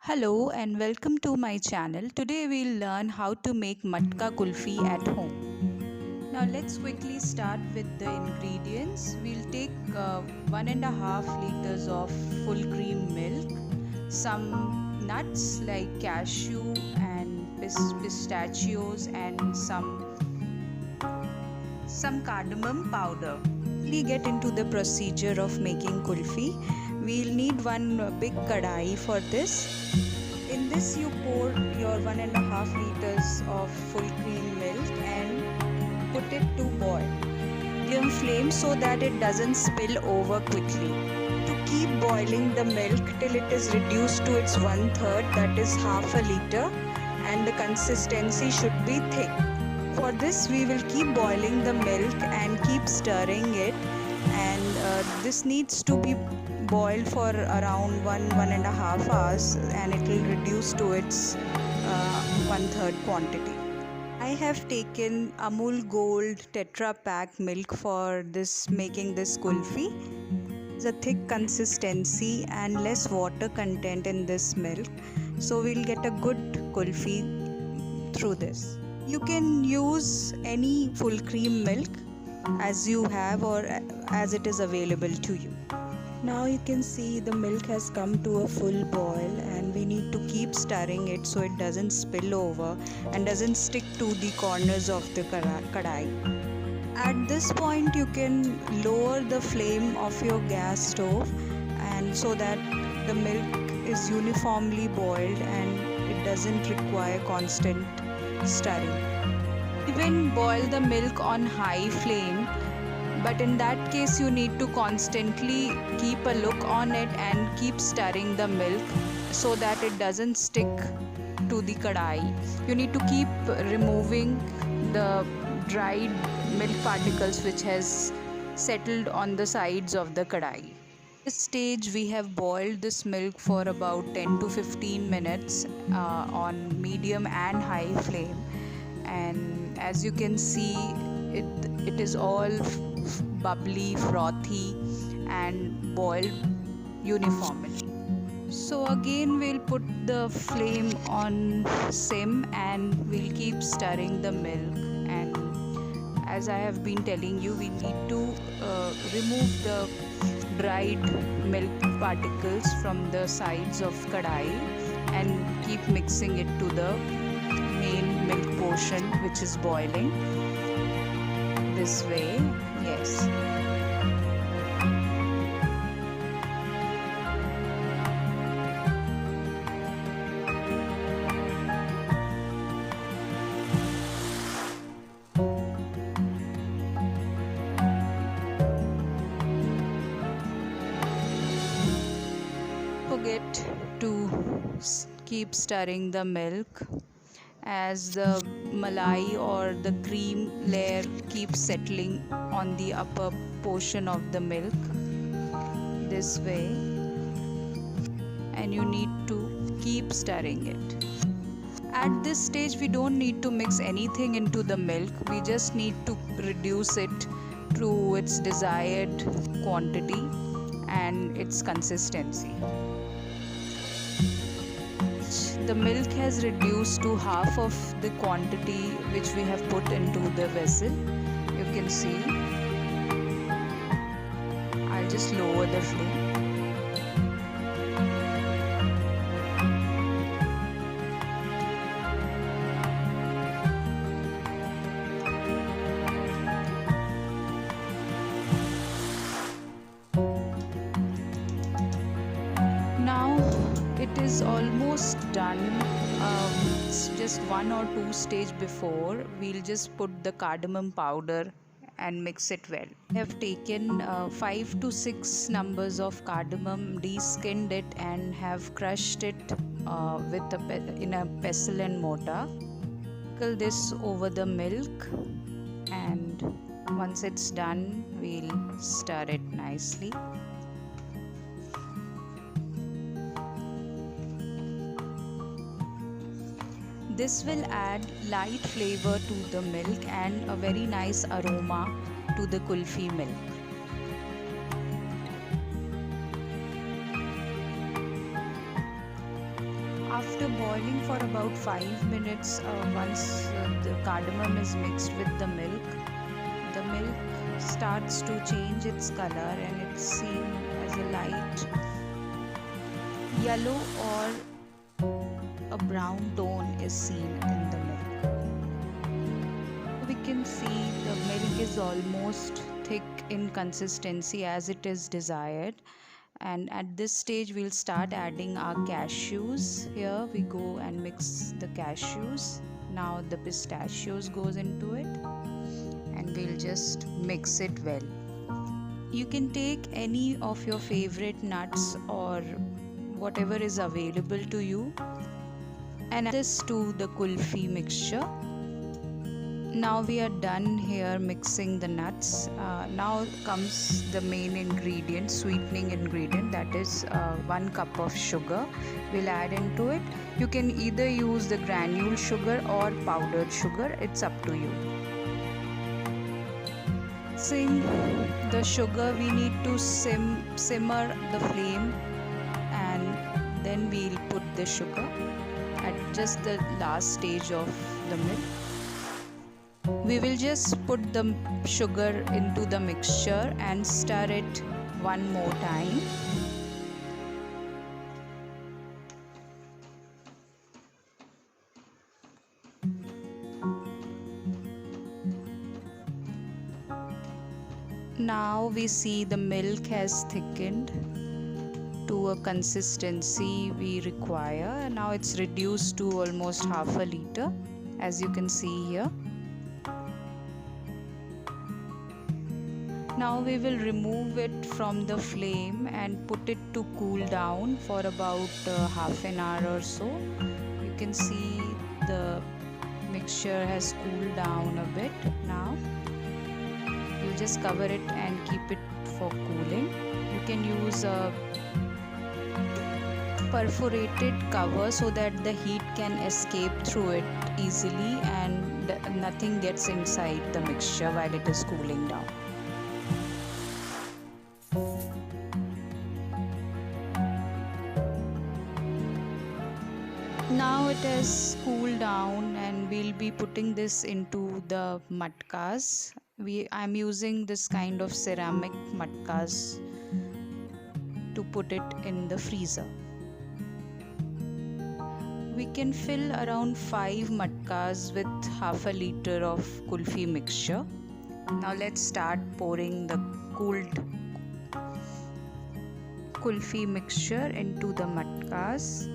Hello and welcome to my channel. Today we'll learn how to make matka kulfi at home. Now let's quickly start with the ingredients. We'll take 1.5 liters of full cream milk, some nuts like cashew and pistachios, and some cardamom powder. We get into the procedure of making kulfi. We'll need one big kadai for this. In this you pour your 1.5 liters of full cream milk and put it to boil. Medium flame so that it doesn't spill over quickly. To keep boiling the milk till it is reduced to its 1/3, that is half a liter, and the consistency should be thick. For this we will keep boiling the milk and keep stirring it, and this needs to be boiled for around 1.5 hours, and it will reduce to its 1/3 quantity. I have taken Amul Gold Tetra Pak milk for this making this kulfi. It's a thick consistency and less water content in this milk, so we'll get a good kulfi through this. You can use any full cream milk as you have or as it is available to you. Now you can see the milk has come to a full boil, and we need to keep stirring it so it doesn't spill over and doesn't stick to the corners of the kadai. At this point you can lower the flame of your gas stove, and so that the milk is uniformly boiled and it doesn't require constant stirring. Even boil the milk on high flame, but in that case you need to constantly keep a look on it and keep stirring the milk so that it doesn't stick to the kadai. You need to keep removing the dried milk particles which has settled on the sides of the kadai. At this stage we have boiled this milk for about 10 to 15 minutes on medium and high flame, and as you can see it is all bubbly, frothy, and boiled uniformly. So again we'll put the flame on sim and we'll keep stirring the milk, and as I have been telling you, we need to remove the dried milk particles from the sides of kadai and keep mixing it to the main milk portion which is boiling. This way, yes. Forget to keep stirring the milk as the malai or the cream layer keeps settling on the upper portion of the milk this way, and you need to keep stirring it. At this stage we don't need to mix anything into the milk, we just need to reduce it to its desired quantity and its consistency. The milk has reduced to half of the quantity which we have put into the vessel. You can see. I'll just lower the flame. Now it is almost done. It's just one or two stages before. We'll just put the cardamom powder and mix it well. I have taken 5 to 6 numbers of cardamom, de-skinned it and have crushed it in a pestle and mortar. Sprinkle this over the milk, and once it's done we'll stir it nicely. This will add light flavor to the milk and a very nice aroma to the kulfi milk. After boiling for about 5 minutes, once the cardamom is mixed with the milk starts to change its color and it's seen as a light yellow or a brown tone is seen in the milk. We can see the milk is almost thick in consistency as it is desired. And at this stage we'll start adding our cashews. Here we go and mix the cashews. Now the pistachios goes into it and we'll just mix it well. You can take any of your favorite nuts or whatever is available to you and add this to the kulfi mixture. Now we are done here mixing the nuts. Now comes the main ingredient, sweetening ingredient, that is 1 cup of sugar. We'll add into it. You can either use the granule sugar or powdered sugar, it's up to you. Mixing the sugar, we need to simmer the flame and then we'll put the sugar at just the last stage of the milk. We will just put the sugar into the mixture and stir it one more time. Now we see the milk has thickened to a consistency we require. Now it's reduced to almost half a liter, as you can see here. Now we will remove it from the flame and put it to cool down for about half an hour or so. You can see the mixture has cooled down a bit now. We'll just cover it and keep it for cooling. You can use a perforated cover so that the heat can escape through it easily and nothing gets inside the mixture while it is cooling down. Now it has cooled down and we'll be putting this into the matkas. I'm using this kind of ceramic matkas to put it in the freezer. We can fill around 5 matkas with half a liter of kulfi mixture. Now let's start pouring the cooled kulfi mixture into the matkas.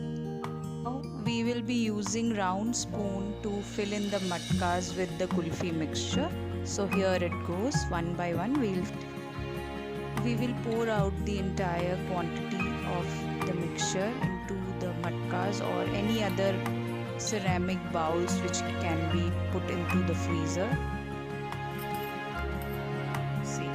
We will be using round spoon to fill in the matkas with the kulfi mixture. So here it goes, one by one. We will pour out the entire quantity of the mixture into the matkas or any other ceramic bowls which can be put into the freezer. See.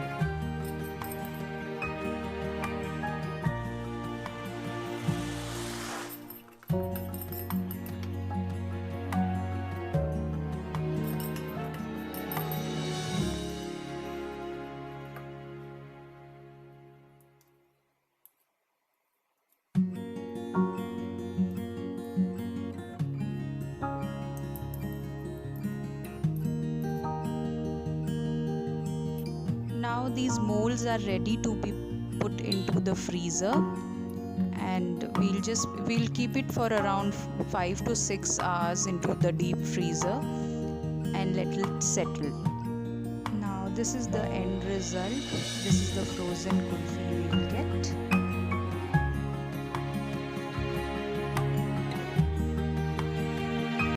Now these molds are ready to be put into the freezer and we'll keep it for around 5 to 6 hours into the deep freezer and let it settle. Now this is the end result. This is the frozen kulfi.